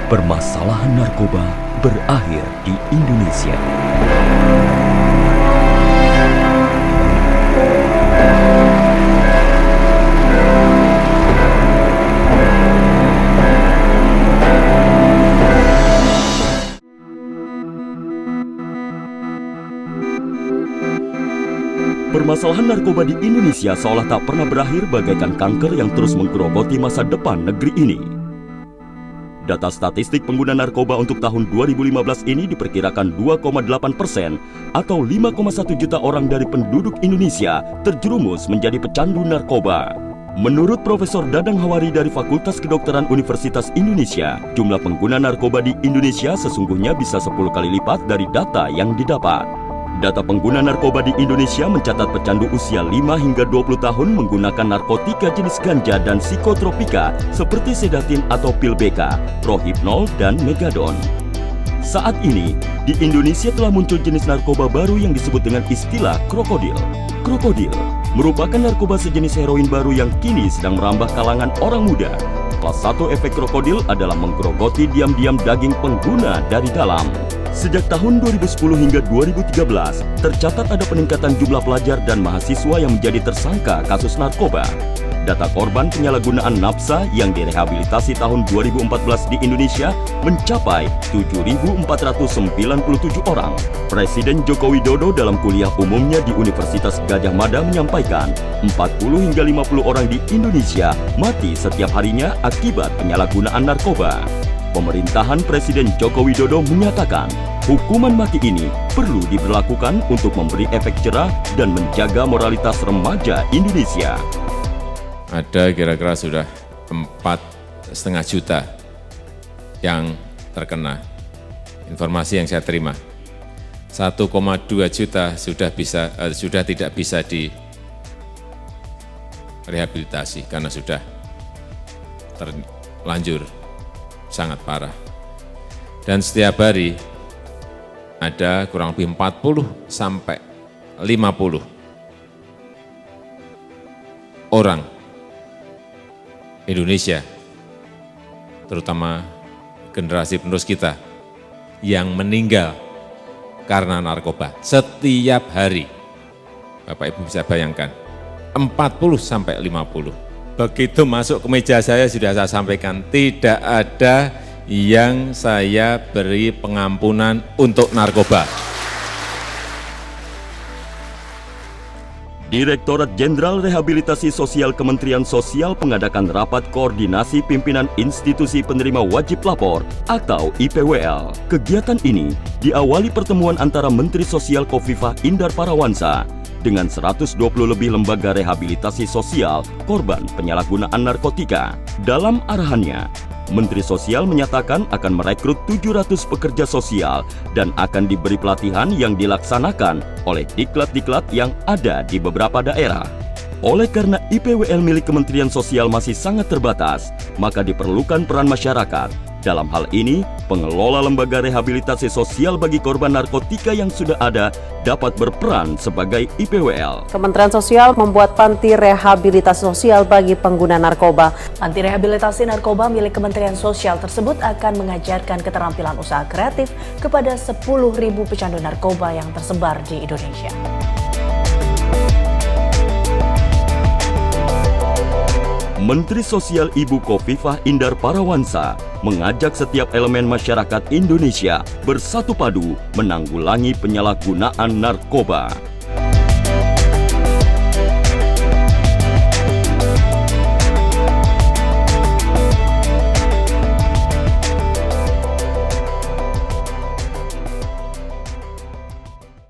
Permasalahan narkoba berakhir di Indonesia. Permasalahan narkoba di Indonesia seolah tak pernah berakhir bagaikan kanker yang terus menggerogoti masa depan negeri ini. Data statistik pengguna narkoba untuk tahun 2015 ini diperkirakan 2,8% atau 5,1 juta orang dari penduduk Indonesia terjerumus menjadi pecandu narkoba. Menurut Profesor Dadang Hawari dari Fakultas Kedokteran Universitas Indonesia, jumlah pengguna narkoba di Indonesia sesungguhnya bisa 10 kali lipat dari data yang didapat. Data pengguna narkoba di Indonesia mencatat pecandu usia 5 hingga 20 tahun menggunakan narkotika jenis ganja dan psikotropika seperti sedatin atau pil BK, Rohypnol, dan Megadon. Saat ini, di Indonesia telah muncul jenis narkoba baru yang disebut dengan istilah krokodil. Krokodil merupakan narkoba sejenis heroin baru yang kini sedang merambah kalangan orang muda. Salah satu efek krokodil adalah menggerogoti diam-diam daging pengguna dari dalam. Sejak tahun 2010 hingga 2013, tercatat ada peningkatan jumlah pelajar dan mahasiswa yang menjadi tersangka kasus narkoba. Data korban penyalahgunaan nafsa yang direhabilitasi tahun 2014 di Indonesia mencapai 7.497 orang. Presiden Joko Widodo dalam kuliah umumnya di Universitas Gadjah Mada menyampaikan 40 hingga 50 orang di Indonesia mati setiap harinya akibat penyalahgunaan narkoba. Pemerintahan Presiden Joko Widodo menyatakan hukuman mati ini perlu diberlakukan untuk memberi efek jerah dan menjaga moralitas remaja Indonesia. Ada kira-kira sudah 4,5 juta yang terkena. Informasi yang saya terima, 1,2 juta sudah tidak bisa direhabilitasi karena sudah terlanjur sangat parah. Dan setiap hari ada kurang lebih 40 sampai 50 orang Indonesia, terutama generasi penerus kita, yang meninggal karena narkoba setiap hari. Bapak Ibu bisa bayangkan, 40 sampai 50. Begitu masuk ke meja saya sudah saya sampaikan, tidak ada yang saya beri pengampunan untuk narkoba. Direktorat Jenderal Rehabilitasi Sosial Kementerian Sosial mengadakan rapat koordinasi pimpinan institusi penerima wajib lapor atau IPWL. Kegiatan ini diawali pertemuan antara Menteri Sosial Khofifah Indar Parawansa dengan 120 lebih lembaga rehabilitasi sosial korban penyalahgunaan narkotika. Dalam arahannya, Menteri Sosial menyatakan akan merekrut 700 pekerja sosial dan akan diberi pelatihan yang dilaksanakan oleh diklat-diklat yang ada di beberapa daerah. Oleh karena IPWL milik Kementerian Sosial masih sangat terbatas, maka diperlukan peran masyarakat. Dalam hal ini, pengelola lembaga rehabilitasi sosial bagi korban narkotika yang sudah ada dapat berperan sebagai IPWL. Kementerian Sosial membuat panti rehabilitasi sosial bagi pengguna narkoba. Panti rehabilitasi narkoba milik Kementerian Sosial tersebut akan mengajarkan keterampilan usaha kreatif kepada 10.000 pecandu narkoba yang tersebar di Indonesia. Menteri Sosial Ibu Khofifah Indar Parawansa mengajak setiap elemen masyarakat Indonesia bersatu padu menanggulangi penyalahgunaan narkoba.